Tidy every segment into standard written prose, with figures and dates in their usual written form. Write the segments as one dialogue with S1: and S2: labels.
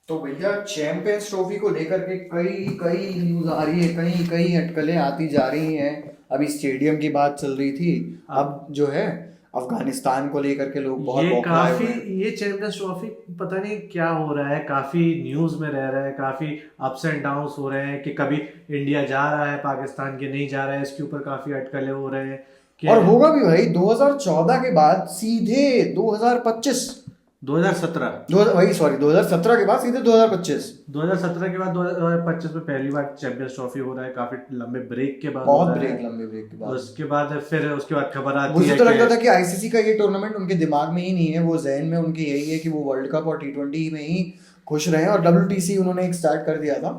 S1: तो भैया champions trophy को लेकर के कई कई न्यूज आ रही है, कई कई अटकलें आती जा रही हैं। अभी स्टेडियम की बात चल रही थी, अब जो है अफगानिस्तान को लेकर के लोग बहुत
S2: ये
S1: बौखलाए
S2: काफी
S1: हुए हैं।
S2: ये चैंपियंस ट्रॉफी पता नहीं क्या हो रहा है, काफी न्यूज में रह रहा है, काफी अप्स एंड डाउन्स हो रहे हैं कि कभी इंडिया जा रहा है पाकिस्तान के नहीं जा रहा है, इसके ऊपर काफी अटकलें हो रहे हैं कि
S1: और होगा भी भाई 2014 के बाद सीधे 2025,
S2: 2017
S1: वही सॉरी 2017 के बाद सीधे 2025।
S2: 2017 के बाद 2025 में पहली बार चैंपियंस ट्रॉफी हो रहा है, काफी लंबे ब्रेक के बाद हो
S1: बहुत
S2: रहा
S1: ब्रेक,
S2: है।
S1: लंबे ब्रेक के बाद
S2: उसके बाद खबर आती
S1: मुझे
S2: है
S1: तो लगता
S2: कि
S1: था कि आईसीसी का ये टूर्नामेंट उनके दिमाग में ही नहीं है, वो जहन में उनके यही है कि वो वर्ल्ड कप और टी20 में ही खुश रहे, और डब्ल्यूटीसी उन्होंने एक स्टार्ट कर दिया था।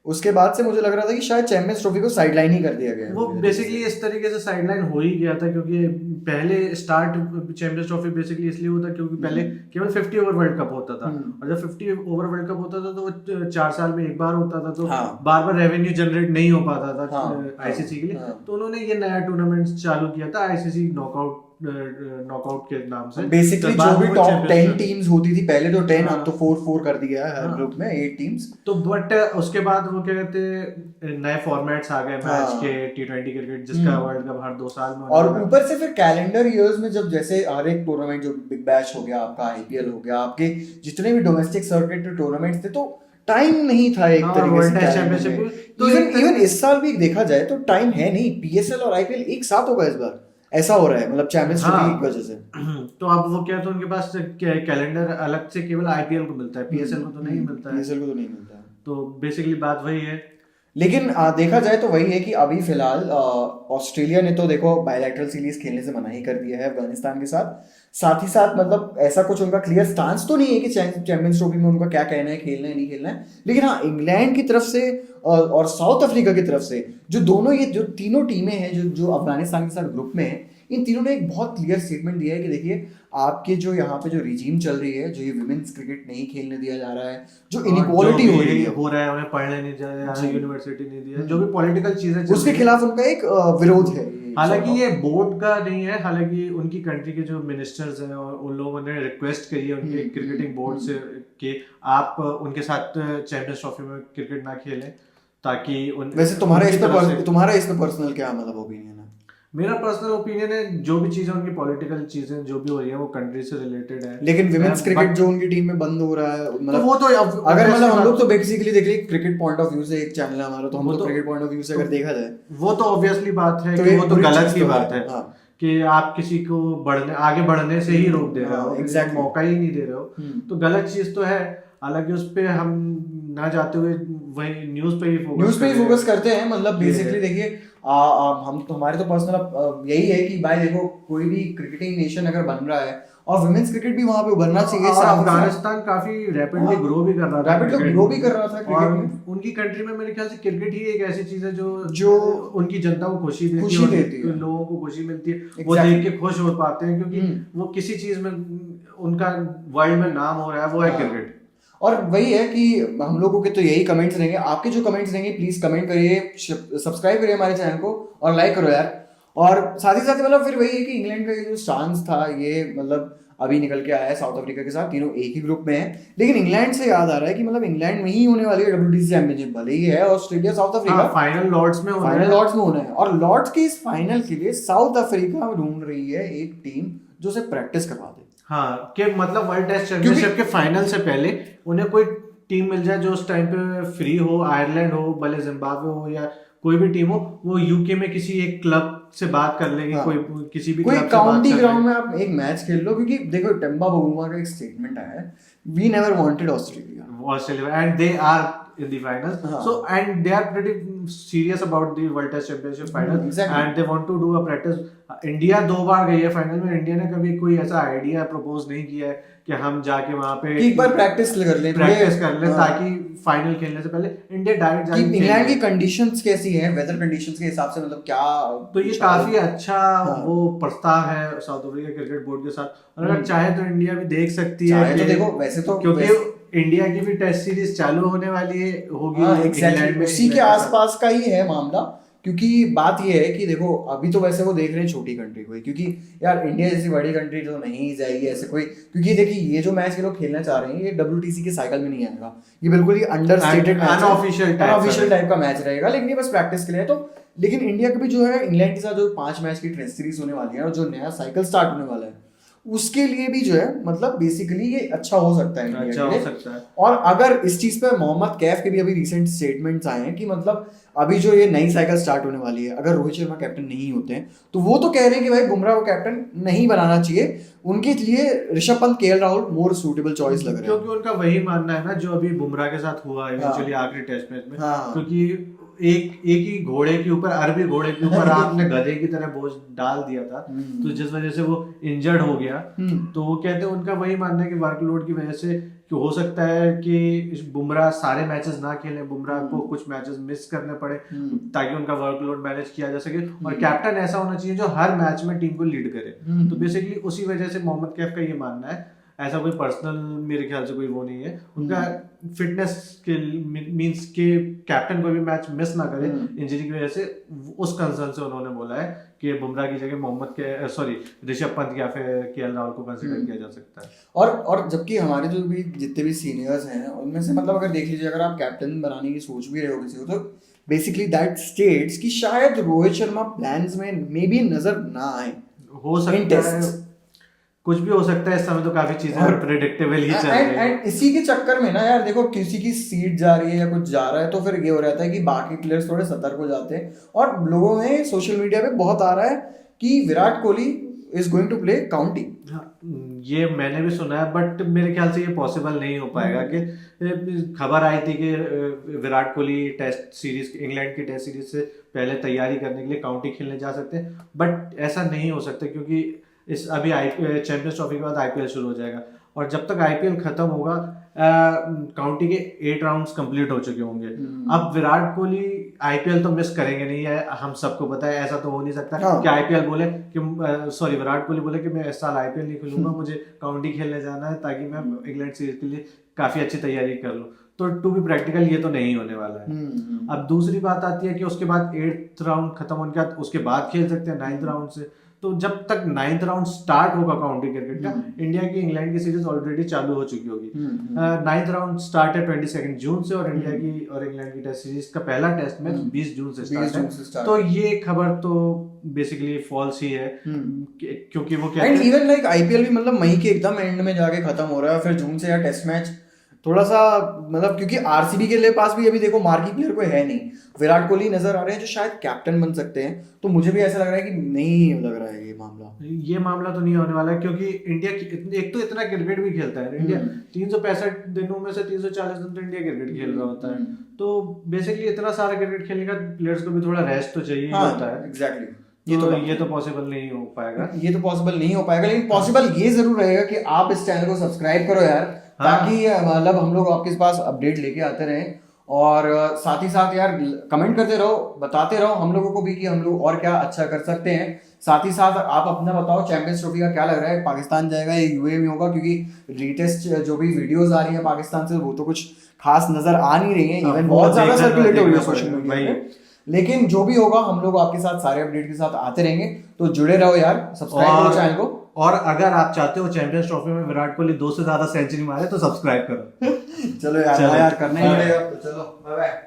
S1: उसके बाद से मुझे लग रहा था कि शायद चैंपियंस ट्रॉफी को साइडलाइन ही कर दिया गया है
S2: वो
S1: पूरी तरीके
S2: बेसिकली इस तरीके से साइडलाइन हो ही गया था, क्योंकि पहले स्टार्ट चैंपियंस ट्रॉफी बेसिकली इसलिए होता क्योंकि पहले केवल 50 ओवर वर्ल्ड कप होता था, और जब 50 ओवर वर्ल्ड कप होता था तो वो 4 साल में एक बार होता था, तो
S1: हाँ।
S2: बार बार रेवेन्यू जनरेट नहीं हो पाता था
S1: हाँ,
S2: आईसीसी के लिए।
S1: हाँ।
S2: तो उन्होंने ये नया टूर्नामेंट चालू किया था आईसीसी नॉकआउट के नाम से।
S1: बेसिकली
S2: तो बाद
S1: जो भी
S2: में वो
S1: टॉप
S2: championship
S1: 10 टीम्स होती थी पहले, तो 10
S2: हाँ।
S1: अब तो 4-4 कर दिया है हर
S2: हाँ।
S1: ग्रुप में 8 टीम्स।
S2: तो बट उसके बाद वो क्या कहते हैं, नए फॉर्मेट्स आ गए मैच
S1: हाँ।
S2: के, टी20 क्रिकेट जिसका वर्ल्ड कप हर 2 साल में होने
S1: और
S2: लगा।
S1: ऊपर से फिर कैलेंडर ईयर्स में जब जैसे हर एक टूर्नामेंट, जो बिग बैश हो गया आपका, आईपीएल हो गया, आपके जितने भी डोमेस्टिक सर्किट टूर्नामेंट्स थे, तो टाइम नहीं था एक
S2: हाँ,
S1: तरीके
S2: वर्ल्ड
S1: से
S2: टेस्ट
S1: calendar
S2: चैंपियनशिप
S1: में।
S2: तो
S1: इवन इस साल भी देखा जाए तो टाइम है नहीं, पीएसएल और आईपीएल एक साथ होगा इस बार, ऐसा हो रहा है मतलब चैंपियंस ट्रॉफी
S2: हाँ।
S1: की वजह से।
S2: तो अब वो क्या, तो उनके पास कैलेंडर अलग से केवल आईपीएल को मिलता है, पीएसएल को तो नहीं मिलता है।
S1: पीएसएल को तो नहीं मिलता है।
S2: तो बेसिकली बात वही है।
S1: लेकिन देखा जाए तो वही है कि अभी फिलहाल ऑस्ट्रेलिया ने तो देखो बायलैटरल सीरीज खेलने से मना ही कर दिया है अफगानिस्तान के साथ ही साथ मतलब ऐसा कुछ उनका क्लियर स्टांस तो नहीं है कि चैंपियंस ट्रॉफी में उनका क्या कहना है, खेलना है नहीं खेलना है। लेकिन हाँ, इंग्लैंड की तरफ से और साउथ अफ्रीका की तरफ से, जो दोनों ये जो तीनों टीमें हैं जो अफगानिस्तान के साथ ग्रुप में है, इन तीनों ने एक बहुत क्लियर स्टेटमेंट दिया है कि देखिए आपके जो यहाँ पे जो रिजीम चल रही है, जो ये विमेंस क्रिकेट नहीं खेलने दिया जा रहा है, जो इनइक्वालिटी हो रही है,
S2: उन्हें पढ़ने नहीं जा रहा है, यूनिवर्सिटी नहीं दिया, जो भी पॉलिटिकल चीजें
S1: उसके खिलाफ उनका एक विरोध है।
S2: हालांकि ये बोर्ड का नहीं है, हालांकि उनकी कंट्री के जो मिनिस्टर्स हैं और उन लोगों ने रिक्वेस्ट करी है उनके क्रिकेटिंग बोर्ड से कि आप उनके साथ चैंपियंस ट्रॉफी में क्रिकेट ना खेलें, ताकि
S1: वैसे तुम्हारा इस पे पर्सनल क्या मतलब ओपिनियन है?
S2: मेरा पर्सनल ओपिनियन है, जो भी चीजें उनकी पॉलिटिकल चीजें जो भी हो रही है वो कंट्री से रिलेटेड है।
S1: लेकिन विमेंस क्रिकेट जो उनकी टीम में बंद हो रहा है, मतलब
S2: वो तो
S1: अगर मतलब हम लोग तो बेसिकली देख लीजिए क्रिकेट पॉइंट ऑफ व्यू से, एक चैनल है हमारा, तो हम तो क्रिकेट पॉइंट ऑफ व्यू से अगर देखा जाए
S2: वो तो ऑब्वियसली बात है
S1: तो
S2: कि वो तो गलत की बात है।
S1: हाँ।
S2: कि आप किसी को आगे बढ़ने से ही रोक दे रहे हो,
S1: एग्जैक्टली
S2: मौका ही नहीं दे रहे हो, तो गलत चीज तो है। हालांकि उस पे हम ना जाते हुए वही न्यूज पे ही
S1: फोकस करते हैं। मतलब बेसिकली देखिए हम तो हमारे तो पर्सनल यही है कि भाई देखो, कोई भी क्रिकेटिंग नेशन अगर बन रहा है और वुमेन्स क्रिकेट भी वहां पे उभरना चाहिए।
S2: और अफगानिस्तान काफी रैपिडली ग्रो भी कर रहा था,
S1: क्रिकेट में।
S2: उनकी कंट्री में मेरे ख्याल से क्रिकेट ही एक ऐसी चीज है जो उनकी जनता को खुशी देती है, लोगों को खुशी मिलती है, वो देख के खुश हो पाते हैं, क्योंकि वो किसी चीज में उनका वर्ल्ड में नाम हो रहा है, वो है क्रिकेट।
S1: और वही है कि हम लोगों के तो यही कमेंट्स रहेंगे, आपके जो कमेंट्स रहेंगे प्लीज कमेंट करिए, सब्सक्राइब करिए हमारे चैनल को और लाइक करो यार। और साथ ही मतलब फिर वही है कि इंग्लैंड का जो स्टांस था, ये मतलब अभी निकल के आया है साउथ अफ्रीका के साथ, तीनों एक ही ग्रुप में है। लेकिन इंग्लैंड से याद आ रहा है कि मतलब इंग्लैंड में ही होने वाली है WTC चैंपियनशिप, भले ही है Australia South Africa
S2: final Lord's में
S1: होना है। और लॉर्ड्स के इस फाइनल के लिए साउथ अफ्रीका ढूंढ रही है एक टीम जो उसे प्रैक्टिस करवा दे।
S2: हाँ, कि मतलब वर्ल्ड टेस्ट चैंपियनशिप के फाइनल से पहले उन्हें कोई टीम मिल जाए जो उस टाइम पे फ्री हो, आयरलैंड हो, भले जिम्बाब्वे हो या कोई भी टीम हो, वो यूके में किसी एक क्लब से बात कर लेंगे। हाँ। कोई किसी भी क्लब
S1: काउंटी ग्राउंड में आप एक मैच खेल लो, क्योंकि देखो टेम्बा बवुमा का एक स्टेटमेंट आया है, we never wanted Australia
S2: and they are in the finals. So and they are pretty serious about the World Test Championship final.
S1: Exactly.
S2: And they want to do a practice. India 2 बार गई है final में, India ने कभी कोई ऐसा idea propose नहीं किया है कि हम जाके वहां पे
S1: एक बार प्रैक्टिस कर लें
S2: ताकि फाइनल खेलने से पहले इंडिया डायरेक्ट जाके।
S1: इंग्लैंड की कंडीशंस कैसी हैं, वेदर कंडीशंस के हिसाब से, मतलब क्या,
S2: तो ये काफी अच्छा वो प्रस्ताव है साउथ अफ्रीका क्रिकेट बोर्ड के साथ। और अगर चाहे तो इंडिया भी देख सकती है,
S1: तो देखो वैसे तो
S2: क्योंकि इंडिया की भी टेस्ट सीरीज चालू होने वाली है, होगी इंग्लैंड में,
S1: उसी के आसपास का ही है मामला क्योंकि बात ये है कि देखो अभी तो वैसे वो देख रहे हैं छोटी कंट्री को ही, क्योंकि यार इंडिया जैसी बड़ी कंट्री तो नहीं जाएगी ऐसे कोई, क्योंकि देखिए ये जो मैच ये लोग खेलना चाह रहे हैं ये WTC के साइकिल में नहीं आएगा, ये बिल्कुल ही understated match, unofficial type का मैच रहेगा, लेकिन ये बस प्रैक्टिस के लिए है। तो लेकिन इंडिया का भी जो है इंग्लैंड के साथ जो 5 मैच की टेस्ट सीरीज होने वाली है और जो नया साइकिल स्टार्ट होने वाला है उसके लिए भी जो है मतलब बेसिकली ये अच्छा हो सकता है इंडिया
S2: अच्छा
S1: के लिए।
S2: हो सकता है।
S1: और अगर इस चीज पे मोहम्मद कैफ के भी अभी रिसेंट स्टेटमेंट्स आए हैं कि मतलब अभी जो ये नई साइकिल स्टार्ट होने वाली है अगर रोहित शर्मा कैप्टन नहीं होते हैं तो वो तो कह रहे हैं कि भाई बुमराह को कैप्टन नहीं बनाना चाहिए, उनके लिए ऋषभ पंत KL राहुल मोर सूटेबल चॉइस लग रहे हैं,
S2: क्योंकि उनका वही मानना है ना जो अभी बुमराह के साथ हुआ इवेंचुअली आखिरी टेस्ट मैच में, क्योंकि एक ही घोड़े के ऊपर, अरबी घोड़े के ऊपर आपने गधे की तरह बोझ डाल दिया था, तो जिस वजह से वो इंजर्ड हो गया, तो वो कहते हैं उनका वही मानना है कि वर्कलोड की वजह से कि हो सकता है कि बुमराह सारे मैचेस ना खेलें, बुमराह को कुछ मैचेस मिस करने पड़े ताकि उनका वर्कलोड मैनेज किया जा सके, और कैप्टन ऐसा होना चाहिए जो हर मैच में टीम को लीड करे। तो बेसिकली उसी वजह से मोहम्मद कैफ का ये मानना है, ऐसा कोई पर्सनल मेरे ख्याल से कोई वो नहीं है उनका, फिटनेस के मींस के कैप्टन कोई भी मैच मिस ना करे इंजरी की वजह से, उस कंसर्न से उन्होंने बोला है कि बुमराह की जगह ऋषभ पंत या फिर KL राहुल को कंसीडर किया जा सकता है।
S1: और जबकि हमारे जो भी जितने भी सीनियर्स हैं उनमें से मतलब अगर देख लीजिए अगर आप कैप्टन बनाने की सोच भी रहे हो किसी को तो बेसिकली दैट स्टेट्स कि शायद रोहित शर्मा प्लान्स में मे बी नजर ना आए,
S2: हो सकता है कुछ भी हो सकता है, इस समय तो काफी चीजें प्रेडिक्टेबल ही चल रही है।
S1: एंड इसी के चक्कर में ना यार देखो किसी की सीट जा रही है या कुछ जा रहा है तो फिर ये हो रहता है कि बाकी प्लेयर्स थोड़े सतर्क हो जाते हैं, और लोगों में सोशल मीडिया पे बहुत आ रहा है कि Virat Kohli is going to play county.
S2: ये मैंने भी सुना है, बट मेरे ख्याल से ये पॉसिबल नहीं हो पाएगा कि खबर आई थी कि Virat Kohli test series, England की टेस्ट सीरीज से पहले तैयारी करने के लिए काउंटी खेलने जा सकते हैं, बट ऐसा नहीं हो सकता क्योंकि इस अभी चैंपियंस ट्रॉफी के बाद IPL शुरू हो जाएगा, और जब तक IPL खत्म होगा काउंटी के 8 राउंड्स कंप्लीट हो चुके होंगे। अब विराट कोहली IPL तो मिस करेंगे नहीं है, हम सबको पता है, ऐसा तो हो नहीं सकता कि IPL बोले कि विराट कोहली बोले कि मैं इस साल IPL नहीं खेलूंगा, मुझे काउंटी खेलने जाना है ताकि मैं इंग्लैंड सीरीज के लिए काफी अच्छी तैयारी कर लूं। तो टू बी प्रैक्टिकल ये तो नहीं होने वाला है। अब दूसरी बात आती है कि उसके बाद 8th राउंड खत्म होने के बाद उसके बाद खेल सकते हैं 9th राउंड से, तो जब तक 9th राउंड स्टार्ट होगा काउंटी क्रिकेट का, इंडिया की इंग्लैंड की सीरीज ऑलरेडी चालू हो चुकी होगी। 9th राउंड स्टार्ट है 22 जून से, और इंडिया की और इंग्लैंड की टेस्ट सीरीज का पहला टेस्ट मैच 20 जून से स्टार्ट है। तो ये खबर तो बेसिकली फॉल्स ही है, क्योंकि वो क्या है,
S1: इवन लाइक IPL भी मतलब मई के एकदम एंड में जाके खत्म हो रहा है, फिर जून से यार टेस्ट मैच थोड़ा सा मतलब, क्योंकि RCB के लिए पास भी अभी देखो मार्की प्लेयर कोई है नहीं, विराट कोहली नजर आ रहे हैं जो शायद कैप्टन बन सकते हैं, तो मुझे भी ऐसा लग रहा है कि नहीं लग रहा है ये मामला
S2: तो नहीं होने वाला है, क्योंकि इंडिया एक तो इतना क्रिकेट भी खेलता है इंडिया, 365 दिनों में से 340 दिन तो इंडिया क्रिकेट खेल रहा होता है, तो बेसिकली इतना सारा क्रिकेट खेलने का प्लेयर्स को भी थोड़ा रेस्ट तो चाहिए होता है।
S1: एग्जैक्टली,
S2: ये तो पॉसिबल नहीं हो पाएगा,
S1: लेकिन पॉसिबल ये जरूर रहेगा कि आप इस चैनल को सब्सक्राइब करो यार, ताकि मतलब हम लोग आपके पास अपडेट लेके आते रहें, और साथ ही साथ यार कमेंट करते रहो, बताते रहो हम लोगों को भी कि हम लोग और क्या अच्छा कर सकते हैं। साथ ही साथ आप अपना बताओ चैंपियंस ट्रॉफी का क्या लग रहा है, पाकिस्तान जाएगा या UAE में होगा, क्योंकि लेटेस्ट जो भी वीडियोस आ रही हैं पाकिस्तान से वो तो कुछ खास नजर आ नहीं रही है, इवन बहुत ज्यादा सर्कुलेट हो रही है सोशल मीडिया पे, लेकिन जो भी होगा हम लोग आपके साथ सारे अपडेट के साथ आते रहेंगे, तो जुड़े रहो यार, सब्सक्राइब करो चैनल को,
S2: और अगर आप चाहते हो चैंपियंस ट्रॉफी में विराट कोहली 2 से ज्यादा सेंचुरी मारे तो सब्सक्राइब करो।
S1: चलो यार करना ही पड़ेगा, चलो बाय बाय।